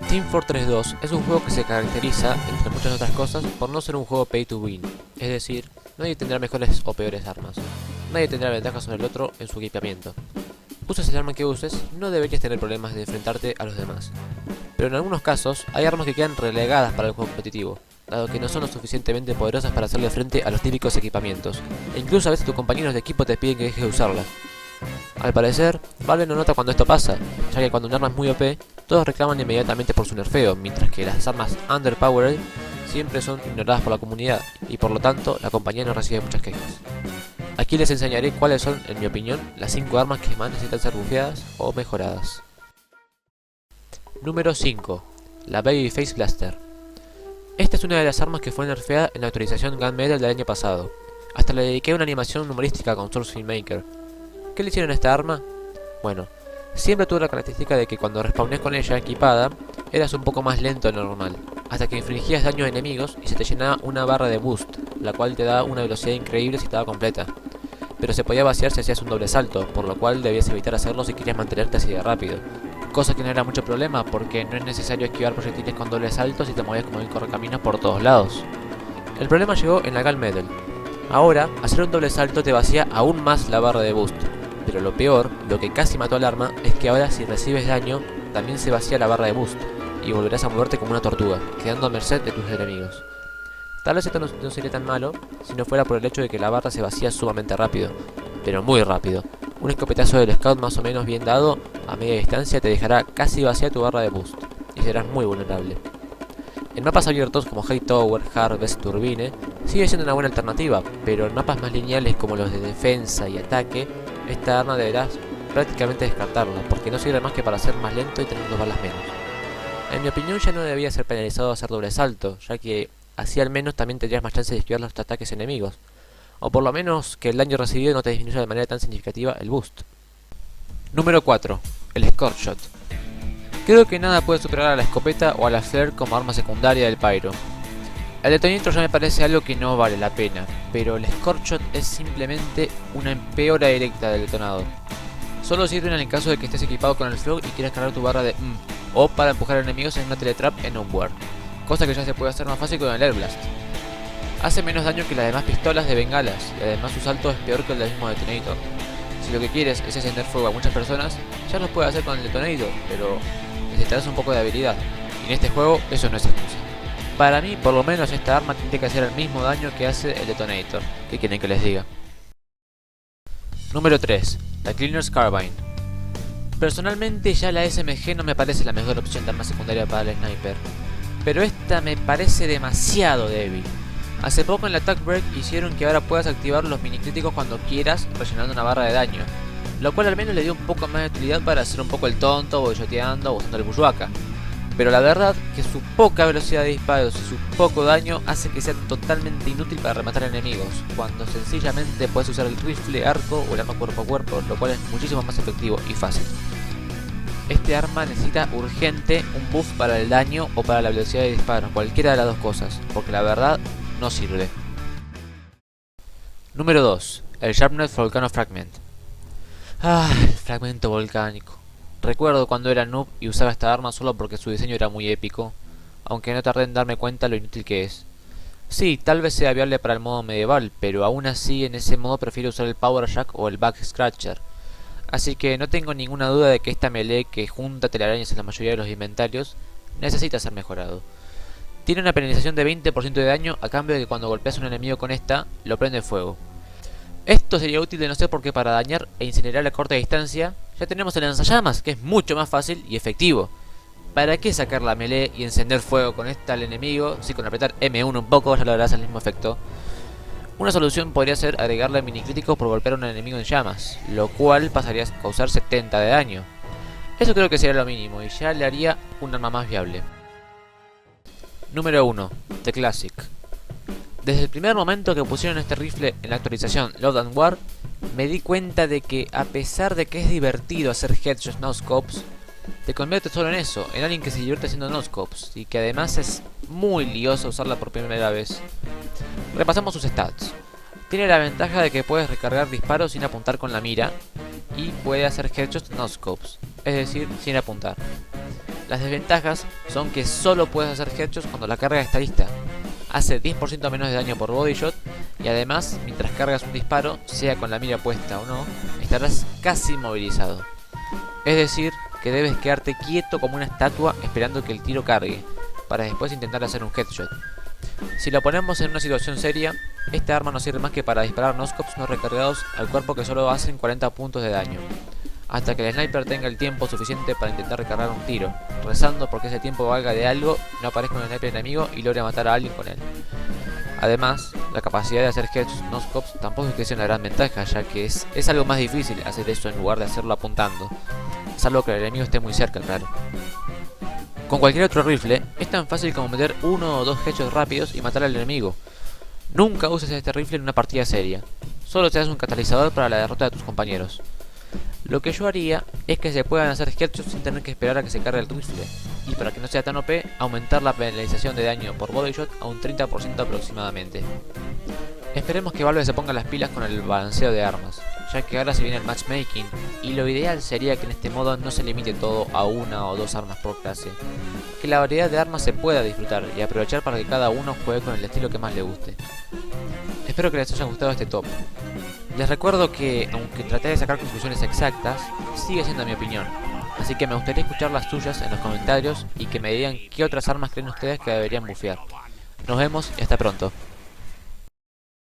Team Fortress 2 es un juego que se caracteriza, entre muchas otras cosas, por no ser un juego pay to win, es decir, nadie tendrá mejores o peores armas, nadie tendrá ventajas sobre el otro en su equipamiento. Uses el arma que uses, no deberías tener problemas de enfrentarte a los demás, pero en algunos casos hay armas que quedan relegadas para el juego competitivo, dado que no son lo suficientemente poderosas para hacerle frente a los típicos equipamientos, e incluso a veces tus compañeros de equipo te piden que dejes de usarlas. Al parecer, Valve no nota cuando esto pasa, ya que cuando un arma es muy OP, todos reclaman inmediatamente por su nerfeo, mientras que las armas underpowered siempre son ignoradas por la comunidad, y por lo tanto, la compañía no recibe muchas quejas. Aquí les enseñaré cuáles son, en mi opinión, las 5 armas que más necesitan ser bufeadas o mejoradas. Número 5. La Babyface Blaster. Esta es una de las armas que fue nerfeada en la actualización Gunmetal del año pasado. Hasta le dediqué una animación humorística con Source Filmmaker. ¿Qué le hicieron a esta arma? Bueno, siempre tuvo la característica de que cuando respawnes con ella equipada, eras un poco más lento de lo normal, hasta que infligías daño a enemigos y se te llenaba una barra de boost, la cual te da una velocidad increíble si estaba completa. Pero se podía vaciar si hacías un doble salto, por lo cual debías evitar hacerlo si querías mantenerte así de rápido. Cosa que no era mucho problema, porque no es necesario esquivar proyectiles con doble salto si te movías como el correcaminos por todos lados. El problema llegó en la Gunmetal. Ahora, hacer un doble salto te vacía aún más la barra de boost. Pero lo peor, lo que casi mató al arma, es que ahora si recibes daño, también se vacía la barra de boost, y volverás a moverte como una tortuga, quedando a merced de tus enemigos. Tal vez esto no sería tan malo, si no fuera por el hecho de que la barra se vacía sumamente rápido, pero muy rápido. Un escopetazo del scout más o menos bien dado, a media distancia te dejará casi vacía tu barra de boost, y serás muy vulnerable. En mapas abiertos como Hightower, Harvest, Turbine, sigue siendo una buena alternativa, pero en mapas más lineales como los de defensa y ataque, esta arma deberás prácticamente descartarla, porque no sirve más que para ser más lento y tener 2 balas menos. En mi opinión ya no debería ser penalizado hacer doble salto, ya que así al menos también tendrías más chance de esquivar los ataques enemigos, o por lo menos que el daño recibido no te disminuya de manera tan significativa el boost. Número 4. El Scorch Shot. Creo que nada puede superar a la escopeta o a la flare como arma secundaria del Pyro. El detonator ya me parece algo que no vale la pena, pero el Scorch Shot es simplemente una empeora directa del detonador. Solo sirven en el caso de que estés equipado con el Frog y quieras cargar tu barra de o para empujar a enemigos en una teletrap en Onward, cosa que ya se puede hacer más fácil con el Air Blast. Hace menos daño que las demás pistolas de bengalas, y además su salto es peor que el del mismo detonator. Si lo que quieres es encender fuego a muchas personas, ya lo puedes hacer con el detonator, pero necesitarás un poco de habilidad, y en este juego eso no es excusa. Para mí, por lo menos, esta arma tiene que hacer el mismo daño que hace el detonator. ¿Qué quieren que les diga? Número 3. La Cleaner's Carbine. Personalmente ya la SMG no me parece la mejor opción de arma secundaria para el sniper, pero esta me parece demasiado débil. Hace poco en la Attack Break hicieron que ahora puedas activar los mini críticos cuando quieras, rellenando una barra de daño, lo cual al menos le dio un poco más de utilidad para hacer un poco el tonto, boyoteando o usando el Bushwhacker. Pero la verdad que su poca velocidad de disparos y su poco daño hace que sea totalmente inútil para rematar enemigos, cuando sencillamente puedes usar el rifle, arco o el arma cuerpo a cuerpo, lo cual es muchísimo más efectivo y fácil. Este arma necesita urgente un buff para el daño o para la velocidad de disparo, cualquiera de las dos cosas, porque la verdad no sirve. Número 2. El Sharpness Volcano Fragment. El fragmento volcánico. Recuerdo cuando era noob y usaba esta arma solo porque su diseño era muy épico, aunque no tardé en darme cuenta lo inútil que es. Sí, tal vez sea viable para el modo medieval, pero aún así en ese modo prefiero usar el Power Jack o el Back Scratcher. Así que no tengo ninguna duda de que esta melee que junta telarañas en la mayoría de los inventarios necesita ser mejorado. Tiene una penalización de 20% de daño a cambio de que cuando golpeas a un enemigo con esta, lo prende fuego. Esto sería útil de no ser porque para dañar e incinerar a corta distancia ya tenemos el lanzallamas, que es mucho más fácil y efectivo. ¿Para qué sacar la melee y encender fuego con esta al enemigo si con apretar M1 un poco ya lograrás el mismo efecto? Una solución podría ser agregarle mini críticos por golpear a un enemigo en llamas, lo cual pasaría a causar 70 de daño. Eso creo que sería lo mínimo y ya le haría un arma más viable. Número 1. The Classic. Desde el primer momento que pusieron este rifle en la actualización Load and War, me di cuenta de que a pesar de que es divertido hacer headshots no-scopes, te convierte solo en eso, en alguien que se divierte haciendo no-scopes, y que además es muy lioso usarla por primera vez. Repasamos sus stats. Tiene la ventaja de que puedes recargar disparos sin apuntar con la mira, y puede hacer headshots no-scopes, es decir, sin apuntar. Las desventajas son que solo puedes hacer headshots cuando la carga está lista. Hace 10% menos de daño por body shot y además, mientras cargas un disparo, sea con la mira puesta o no, estarás casi inmovilizado. Es decir, que debes quedarte quieto como una estatua esperando que el tiro cargue, para después intentar hacer un headshot. Si lo ponemos en una situación seria, esta arma no sirve más que para disparar noscopes no recargados al cuerpo que solo hacen 40 puntos de daño, hasta que el sniper tenga el tiempo suficiente para intentar recargar un tiro, rezando porque ese tiempo valga de algo, no aparezca un sniper enemigo y logre matar a alguien con él. Además, la capacidad de hacer headshots noscopes tampoco es que sea una gran ventaja, ya que es algo más difícil hacer eso en lugar de hacerlo apuntando, salvo que el enemigo esté muy cerca, claro. Con cualquier otro rifle, es tan fácil como meter uno o dos headshots rápidos y matar al enemigo. Nunca uses este rifle en una partida seria, solo seas un catalizador para la derrota de tus compañeros. Lo que yo haría es que se puedan hacer headshots sin tener que esperar a que se cargue el rifle, y para que no sea tan OP, aumentar la penalización de daño por body shot a un 30% aproximadamente. Esperemos que Valve se ponga las pilas con el balanceo de armas, ya que ahora se viene el matchmaking, y lo ideal sería que en este modo no se limite todo a una o dos armas por clase, que la variedad de armas se pueda disfrutar y aprovechar para que cada uno juegue con el estilo que más le guste. Espero que les haya gustado este top. Les recuerdo que, aunque traté de sacar conclusiones exactas, sigue siendo mi opinión, así que me gustaría escuchar las suyas en los comentarios y que me digan qué otras armas creen ustedes que deberían bufear. Nos vemos y hasta pronto.